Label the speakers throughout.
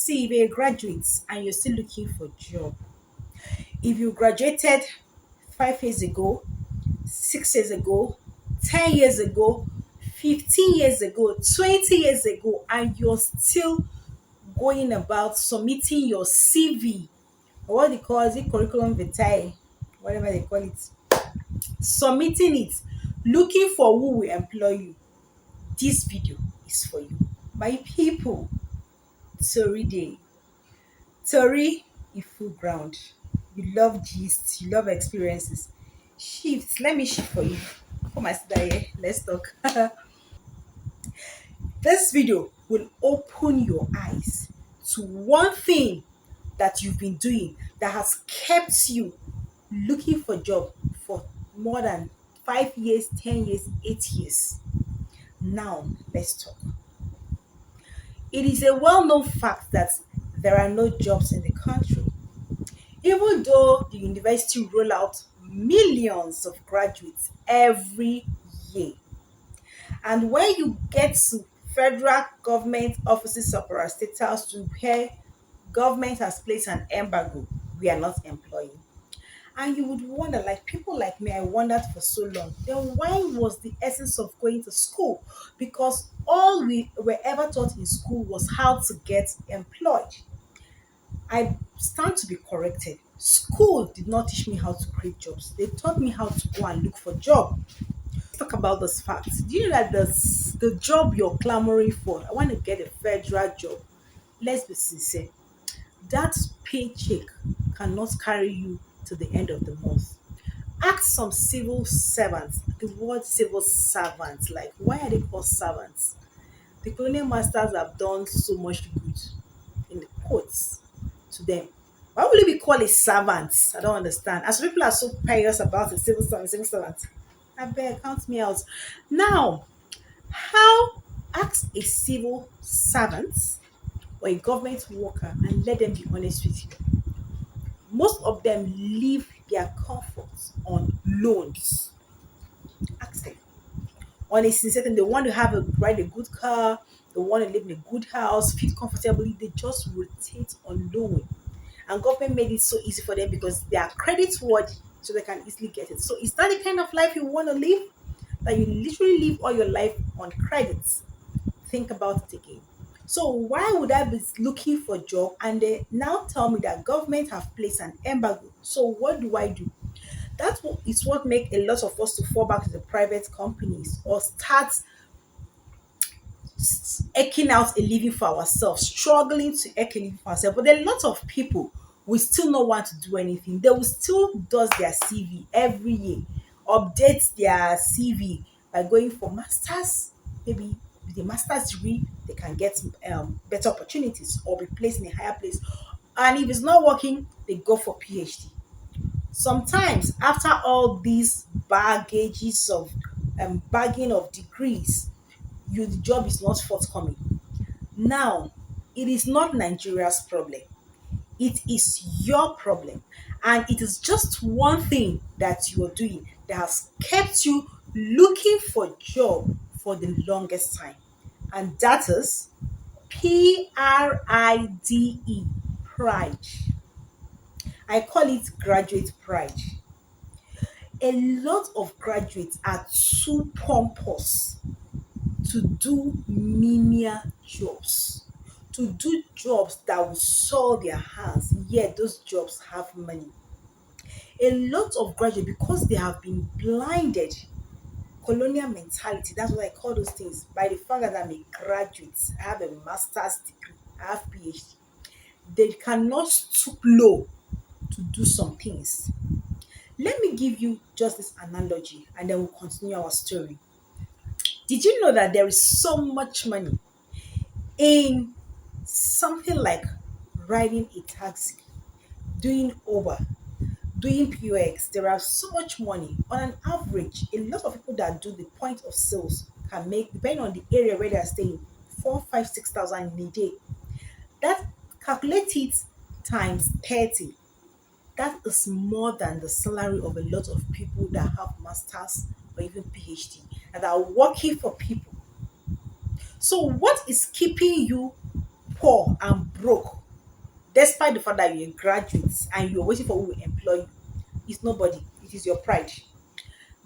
Speaker 1: See, if you're a graduate and you're still looking for a job, if you graduated 5 years ago, 6 years ago, 10 years ago, 15 years ago, 20 years ago, and you're still going about submitting your CV, or what they call is it curriculum vitae, whatever they call it, submitting it, looking for who will employ you, this video is for you. My people, Tori Day. Tori, you full ground. You love gist, you love experiences. Shift, let me shift for you. Come and sit down here. Let's talk. This video will open your eyes to one thing that you've been doing that has kept you looking for job for more than 5 years, 10 years, 8 years. Now, let's talk. It is a well known fact that there are no jobs in the country. Even though the university roll out millions of graduates every year. And when you get to federal government offices or parastatals to where government has placed an embargo, we are not employing. And you would wonder, like people like me, I wondered for so long, then why was the essence of going to school? Because all we were ever taught in school was how to get employed. I stand to be corrected. School did not teach me how to create jobs. They taught me how to go and look for job. Let's talk about this fact. Do you know that the job you're clamoring for? I want to get a federal job. Let's be sincere. That paycheck cannot carry you to the end of the month. Ask some civil servants. The word civil servants, like why are they called servants? The colonial masters have done so much good in the quotes to them. Why would it be called a servant? I don't understand. As people are so pious about a civil servant. I beg, count me out. Now, how ask a civil servant or a government worker and let them be honest with you. Most of them live their comforts on loans. Ask them. On a sincere thing, they want to have a ride a good car, they want to live in a good house, fit comfortably, they just rotate on loan. And government made it so easy for them because they are credit worthy, so they can easily get it. So is that the kind of life you want to live? That you literally live all your life on credits? Think about it again. So why would I be looking for a job and they now tell me that government have placed an embargo? So what do I do? That's what is what make a lot of us to fall back to the private companies or start eking out a living for ourselves, struggling to eke a living for ourselves. But there are a lot of people will still not want to do anything. They will still does their CV every year, update their CV by going for masters. Maybe with a master's degree, they can get better opportunities or be placed in a higher place. And if it's not working, they go for PhD. Sometimes, after all these baggages of bagging of degrees, the job is not forthcoming. Now, it is not Nigeria's problem. It is your problem. And it is just one thing that you are doing that has kept you looking for job for the longest time. And that is PRIDE, pride. I call it graduate pride. A lot of graduates are too pompous to do menial jobs, to do jobs that will soil their hands, yet those jobs have money. A lot of graduates, because they have been blinded, colonial mentality, that's what I call those things, by the fact that I'm a graduate, I have a master's degree, I have PhD, they cannot stoop low to do some things. Let me give you just this analogy and then we'll continue our story. Did you know that there is so much money in something like riding a taxi, doing Uber, doing POX? There are so much money. On an average, a lot of people that do the point of sales can make, depending on the area where they are staying, 4, 5, 6,000 in a day. That calculate it times 30. That is more than the salary of a lot of people that have masters or even PhD and are working for people. So what is keeping you poor and broke, despite the fact that you're a graduate and you're waiting for who will employ you, is nobody. It is your pride.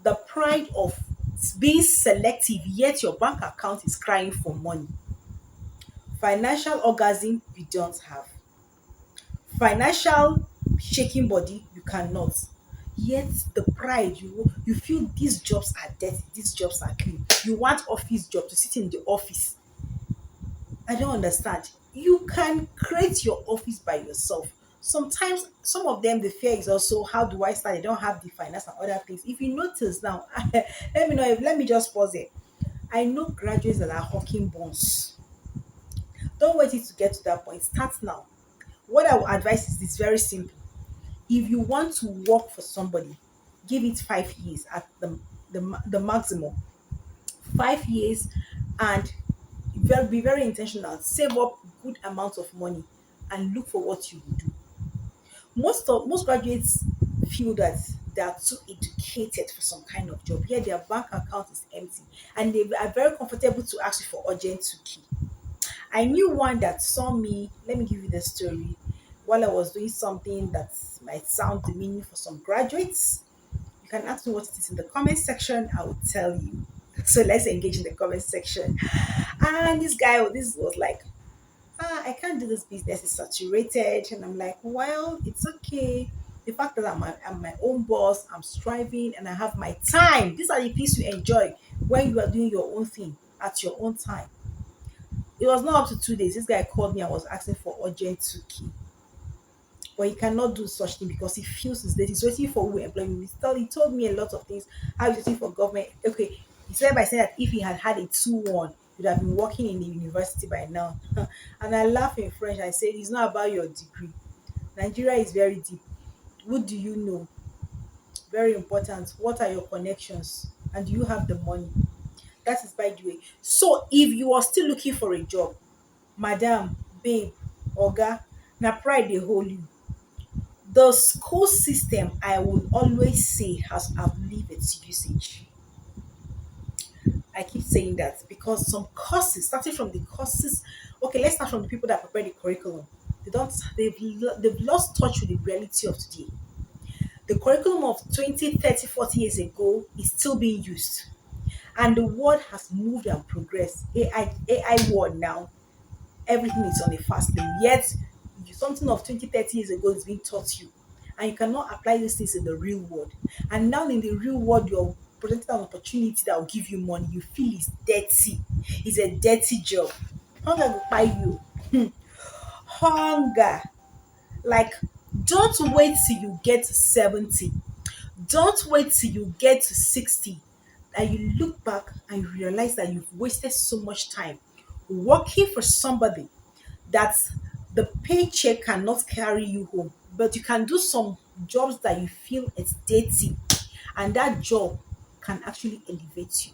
Speaker 1: The pride of being selective, yet your bank account is crying for money. Financial orgasm, you don't have. Financial shaking body, you cannot. Yet the pride, you feel these jobs are dirty, these jobs are clean. You want office job to sit in the office. I don't understand. You can create your office by yourself. Sometimes some of them, the fear is also, how do I start? They don't have the finance and other things. If you notice now, let me know. Let me just pause it. I know graduates that are hawking bonds. Don't wait it to get to that point. Start now. What I would advise is this, very simple. If you want to work for somebody, give it 5 years at the maximum. 5 years, and be very intentional. Save up good amount of money and look for what you will do. Most graduates feel that they are too educated for some kind of job. Here their bank account is empty and they are very comfortable to ask you for urgent 2K. I knew one that saw me. Let me give you the story. While I was doing something that might sound demeaning for some graduates, you can ask me what it is in the comment section. I will tell you. So let's engage in the comment section. And this was like, I can't do this business, it's saturated. And I'm like, well, it's okay. The fact that I'm my own boss, I'm striving and I have my time. These are the things you enjoy when you are doing your own thing at your own time. It was not up to 2 days. This guy called me and was asking for urgent 2K. But he cannot do such thing because he feels his that he's waiting for who will employ him. He told me a lot of things. How he's waiting for government. Okay, he said by saying that if he had had a 2-1, he would have been working in the university by now. And I laugh in French. I said, it's not about your degree. Nigeria is very deep. What do you know? Very important. What are your connections? And do you have the money? That is by the way. So if you are still looking for a job, madam, babe, oga, na pride dey hold you. The school system, I would always say, has outlived its usage. I keep saying that because some courses, starting from the courses, okay, let's start from the people that prepare the curriculum. They've lost touch with the reality of today. The curriculum of 20, 30, 40 years ago is still being used. And the world has moved and progressed. AI world now, everything is on a fast lane. Yet something of 20, 30 years ago is being taught you. And you cannot apply these things in the real world. And now in the real world, you're presented an opportunity that will give you money. You feel it's dirty. It's a dirty job. Hunger will buy you. Hunger. Like, don't wait till you get to 70. Don't wait till you get to 60 and you look back and you realize that you've wasted so much time working for somebody that the paycheck cannot carry you home. But you can do some jobs that you feel it's dirty, and that job can actually elevate you.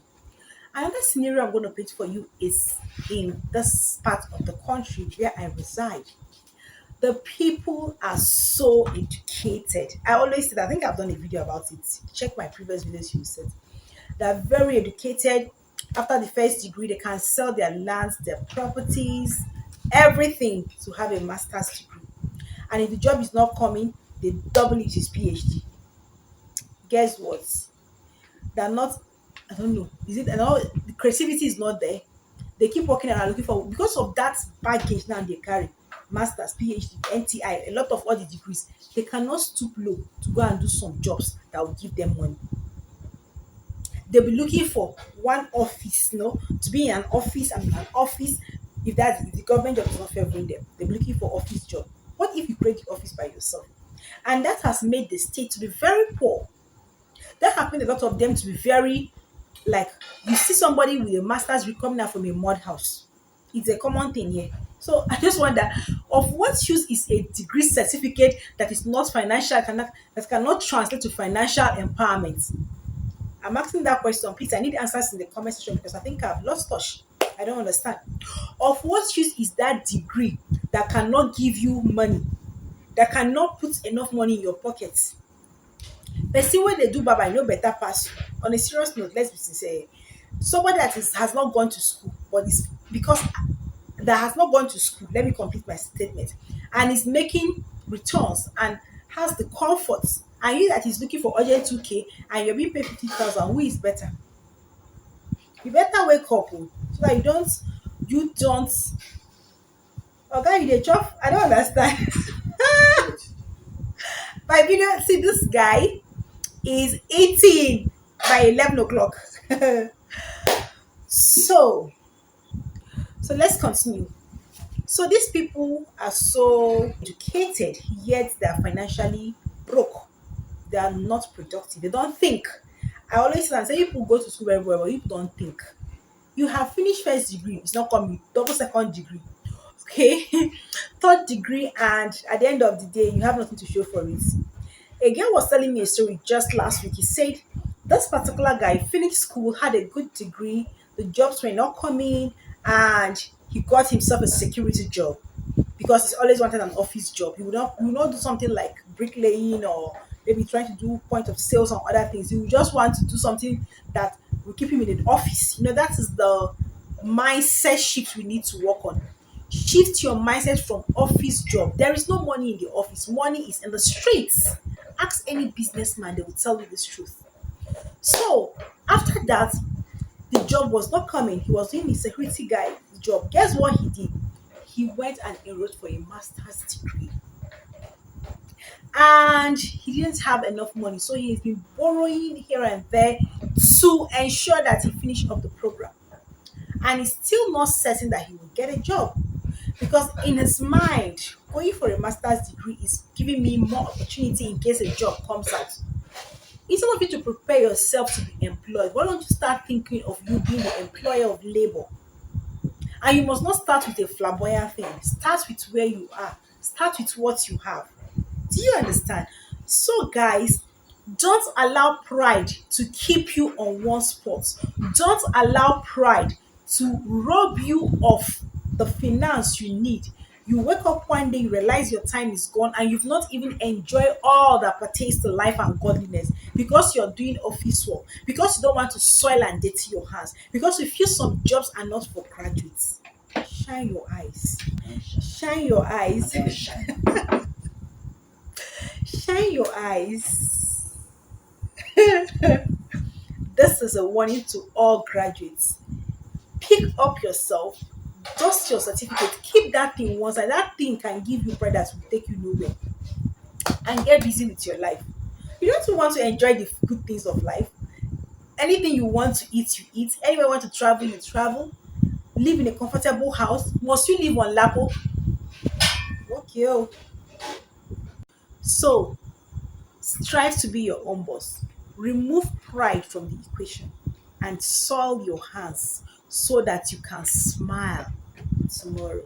Speaker 1: Another scenario I'm going to paint for you is in this part of the country where I reside. The people are so educated. I always say that. I think I've done a video about it. Check my previous videos, you said. They're very educated. After the first degree, they can sell their lands, their properties, everything to have a master's degree. And if the job is not coming, they double it with PhD. Guess what? They're not, I don't know. Is it, I know the creativity is not there. They keep working and are looking for, because of that baggage now they carry, masters, PhD, NTI, a lot of all the degrees, they cannot stoop low to go and do some jobs that will give them money. They'll be looking for one office, to be in an office and an office. If the government job is not favoring them, they'll be looking for office job. What if you create the office by yourself? And that has made the state to be very poor. That has made a lot of them to be very, like, you see somebody with a master's degree coming out from a mud house. It's a common thing here. So I just wonder, of what use is a degree certificate that is not financial, that cannot translate to financial empowerment? I'm asking that question. Please, I need answers in the comment section because I think I've lost touch. I don't understand. Of what use is that degree that cannot give you money, that cannot put enough money in your pocket? Person wey dey do barber no better pass you. On a serious note, let's be sincere. Somebody that has not gone to school, but is because that has not gone to school, let me complete my statement, and is making returns and has the comfort, and you that is looking for urgent 2K and you're being paid 50,000, who is better? You better wake up, oh, so that you don't okay, you dey chop, I don't understand. My video, see this guy is eating by 11 o'clock. so so let's continue. So these people are so educated, yet they are financially broke. They are not productive. They don't think. I always say people go to school very well, but people don't think. You have finished first degree, it's not coming, double second degree. Okay, third degree, and at the end of the day, you have nothing to show for it. A girl was telling me a story just last week. He said this particular guy finished school, had a good degree, the jobs were not coming, and he got himself a security job because he's always wanted an office job. He would not do something like bricklaying or maybe trying to do point of sales or other things. He would just want to do something that will keep him in an office. That is the mindset shift we need to work on. Shift your mindset from office job. There is no money in the office. Money is in the streets. Ask any businessman, they will tell you this truth. So after that, the job was not coming. He was doing the security guy job. Guess what he did? He went and enrolled for a master's degree. And he didn't have enough money. So he's been borrowing here and there to ensure that he finished up the program. And he's still not certain that he will get a job. Because in his mind, going for a master's degree is giving me more opportunity in case a job comes out. Instead of you to prepare yourself to be employed, why don't you start thinking of you being the employer of labor? And you must not start with a flamboyant thing. Start with where you are. Start with what you have. Do you understand? So, guys, don't allow pride to keep you on one spot. Don't allow pride to rob you of the finance you need. You wake up one day, you realize your time is gone, and you've not even enjoyed all that pertains to life and godliness because you're doing office work, because you don't want to soil and dirty your hands, because you feel some jobs are not for graduates. Shine your eyes. Shine your eyes. Shine your eyes. This is a warning to all graduates. Pick up yourself, dust your certificate, keep that thing once, and that thing can give you pride that will take you nowhere. And get busy with your life. You don't want to enjoy the good things of life. Anything you want to eat, you eat. Anywhere you want to travel, you travel. Live in a comfortable house. Must you live on Lapo? Okay. Oh. So strive to be your own boss. Remove pride from the equation and soil your hands so that you can smile tomorrow.